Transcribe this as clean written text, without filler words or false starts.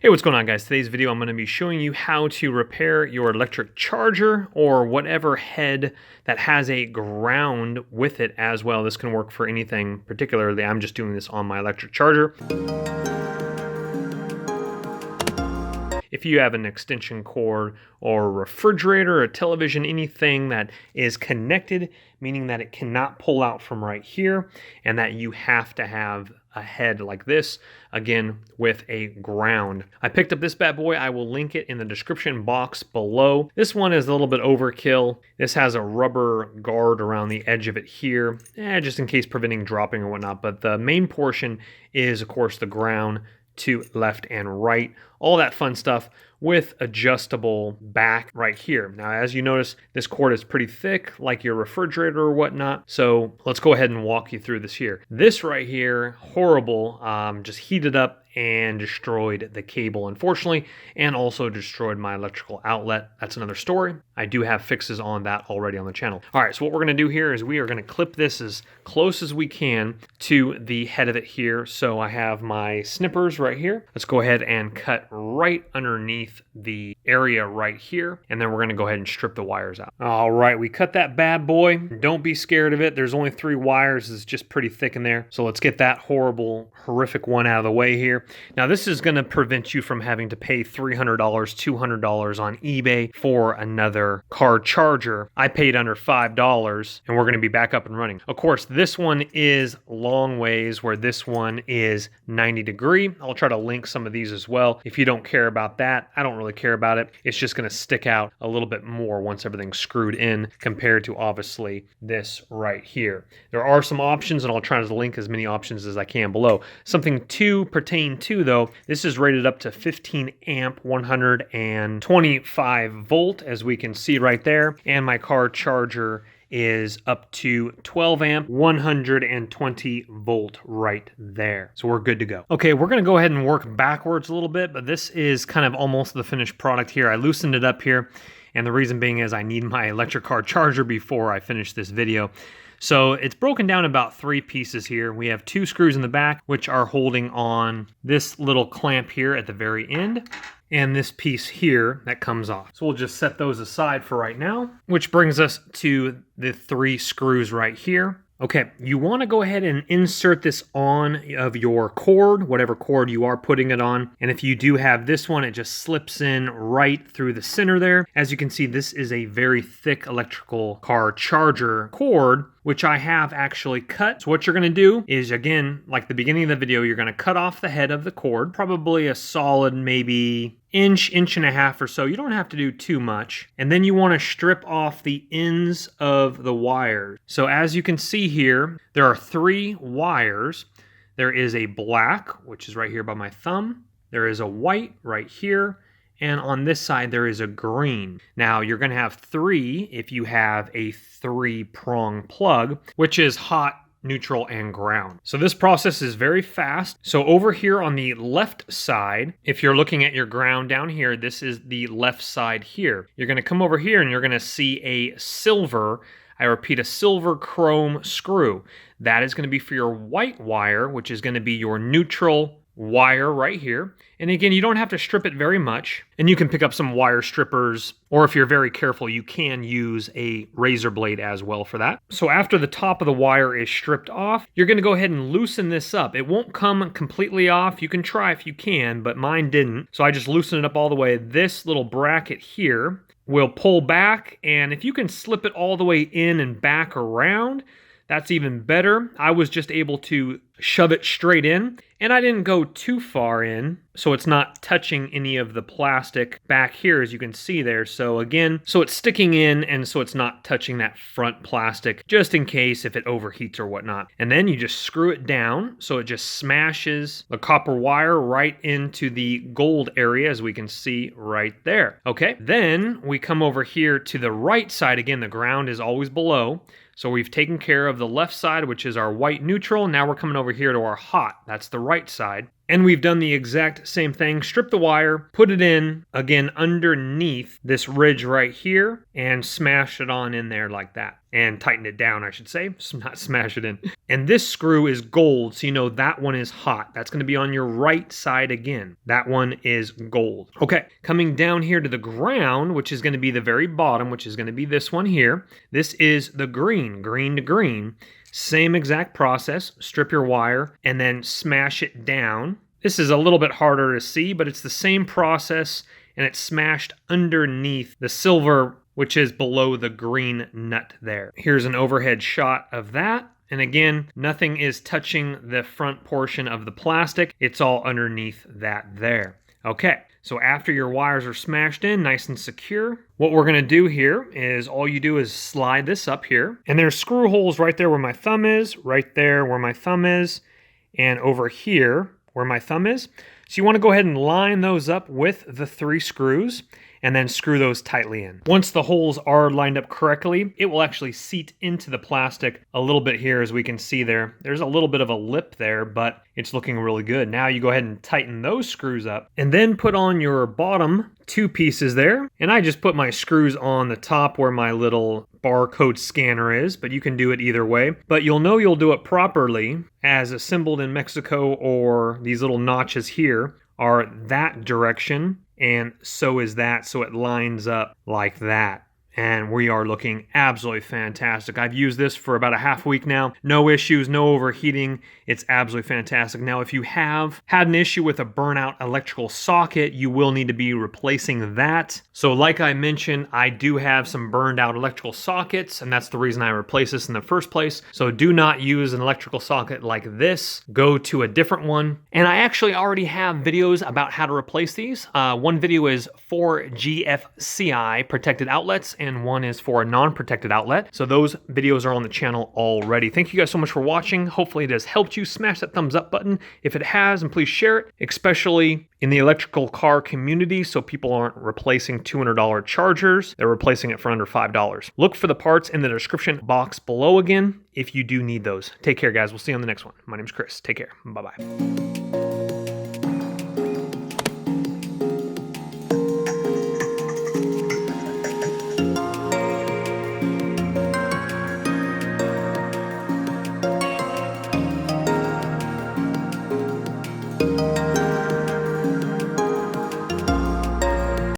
Hey, what's going on, guys? Today's video I'm going to be showing you how to repair your electric charger or whatever head that has a ground with it as well. This can work for anything, particularly I'm just doing this on my electric charger. If you have an extension cord or a refrigerator, a television, anything that is connected, meaning that it cannot pull out from right here and that you have to have a head like this, again, with a ground. I picked up this bad boy. I will link it in the description box below. This one is a little bit overkill. This has a rubber guard around the edge of it here, just in case preventing dropping or whatnot. But the main portion is, of course, the ground to left and right, all that fun stuff with adjustable back right here. Now, as you notice, this cord is pretty thick, like your refrigerator or whatnot. So let's go ahead and walk you through this here. This right here, horrible, just heated up and destroyed the cable, unfortunately, and also destroyed my electrical outlet. That's another story. I do have fixes on that already on the channel. All right, so what we're gonna do here is we are gonna clip this as close as we can to the head of it here. So I have my snippers right here. Let's go ahead and cut right underneath the area right here, and then we're gonna go ahead and strip the wires out. All right, we cut that bad boy. Don't be scared of it. There's only 3 wires. It's just pretty thick in there. So let's get that horrible, horrific one out of the way here. Now, this is going to prevent you from having to pay $300, $200 on eBay for another car charger. I paid under $5, and we're going to be back up and running. Of course, this one is long ways, where this one is 90 degree. I'll try to link some of these as well. If you don't care about that, I don't really care about it. It's just going to stick out a little bit more once everything's screwed in compared to, obviously, this right here. There are some options, and I'll try to link as many options as I can below. Something to pertain to, though, this is rated up to 15 amp 125 volt, as we can see right there, and my car charger is up to 12 amp 120 volt right there. So we're good to go. Okay, we're gonna go ahead and work backwards a little bit, but this is kind of almost the finished product here. I loosened it up here, and the reason being is I need my electric car charger before I finish this video. So it's broken down about 3 pieces here. We have 2 screws in the back, which are holding on this little clamp here at the very end, and this piece here that comes off. So we'll just set those aside for right now, which brings us to the 3 screws right here. Okay, you want to go ahead and insert this on of your cord, whatever cord you are putting it on. And if you do have this one, it just slips in right through the center there. As you can see, this is a very thick electrical car charger cord, which I have actually cut. So what you're gonna do is, again, like the beginning of the video, you're gonna cut off the head of the cord, probably a solid maybe inch and a half or so. You don't have to do too much. And then you wanna strip off the ends of the wires. So as you can see here, there are 3 wires. There is a black, which is right here by my thumb. There is a white right here. And on this side, there is a green. Now, you're going to have 3 if you have a 3-prong plug, which is hot, neutral, and ground. So this process is very fast. So over here on the left side, if you're looking at your ground down here, this is the left side here. You're going to come over here and you're going to see a silver, I repeat, a silver chrome screw. That is going to be for your white wire, which is going to be your neutral wire right here. And again, you don't have to strip it very much, and you can pick up some wire strippers, or if you're very careful, you can use a razor blade as well for that. So after the top of the wire is stripped off, you're going to go ahead and loosen this up. It won't come completely off. You can try if you can, but mine didn't. So I just loosened it up all the way. This little bracket here will pull back, and if you can slip it all the way in and back around, that's even better. I was just able to shove it straight in, and I didn't go too far in, so it's not touching any of the plastic back here, as you can see there. So again, so it's sticking in, and so it's not touching that front plastic, just in case if it overheats or whatnot. And then you just screw it down, so it just smashes the copper wire right into the gold area, as we can see right there. Okay, then we come over here to the right side. Again, the ground is always below. So we've taken care of the left side, which is our white neutral. Now we're coming over here to our hot. That's the right side. And we've done the exact same thing. Strip the wire, put it in, again, underneath this ridge right here, and smash it on in there like that. and tighten it down, I should say, not smash it in. And this screw is gold, so you know that one is hot. That's going to be on your right side again. That one is gold. Okay, coming down here to the ground, which is going to be the very bottom, which is going to be this one here. This is the green to green. Same exact process. Strip your wire and then smash it down. This is a little bit harder to see, but it's the same process, and it's smashed underneath the silver, which is below the green nut there. Here's an overhead shot of that. And again, nothing is touching the front portion of the plastic. It's all underneath that there. Okay, so after your wires are smashed in, nice and secure, what we're gonna do here is all you do is slide this up here. And there's screw holes right there where my thumb is, right there where my thumb is, and over here where my thumb is. So you want to go ahead and line those up with the 3 screws and then screw those tightly in. Once the holes are lined up correctly, it will actually seat into the plastic a little bit here, as we can see there. There's a little bit of a lip there, but it's looking really good. Now you go ahead and tighten those screws up and then put on your bottom 2 pieces there. And I just put my screws on the top where my little barcode scanner is, but you can do it either way. But you'll know you'll do it properly as assembled in Mexico, or these little notches here are that direction, and so is that, so it lines up like that. And we are looking absolutely fantastic. I've used this for about a half week now. No issues, no overheating. It's absolutely fantastic. Now, if you have had an issue with a burnout electrical socket, you will need to be replacing that. So like I mentioned, I do have some burned out electrical sockets, and that's the reason I replaced this in the first place. So do not use an electrical socket like this. Go to a different one. And I actually already have videos about how to replace these. One video is for GFCI protected outlets, and one is for a non-protected outlet. So those videos are on the channel already. Thank you guys so much for watching. Hopefully it has helped you. Smash that thumbs up button if it has, and please share it, especially in the electrical car community, so people aren't replacing $200 chargers. They're replacing it for under $5. Look for the parts in the description box below again if you do need those. Take care, guys. We'll see you on the next one. My name's Chris. Take care. Bye-bye.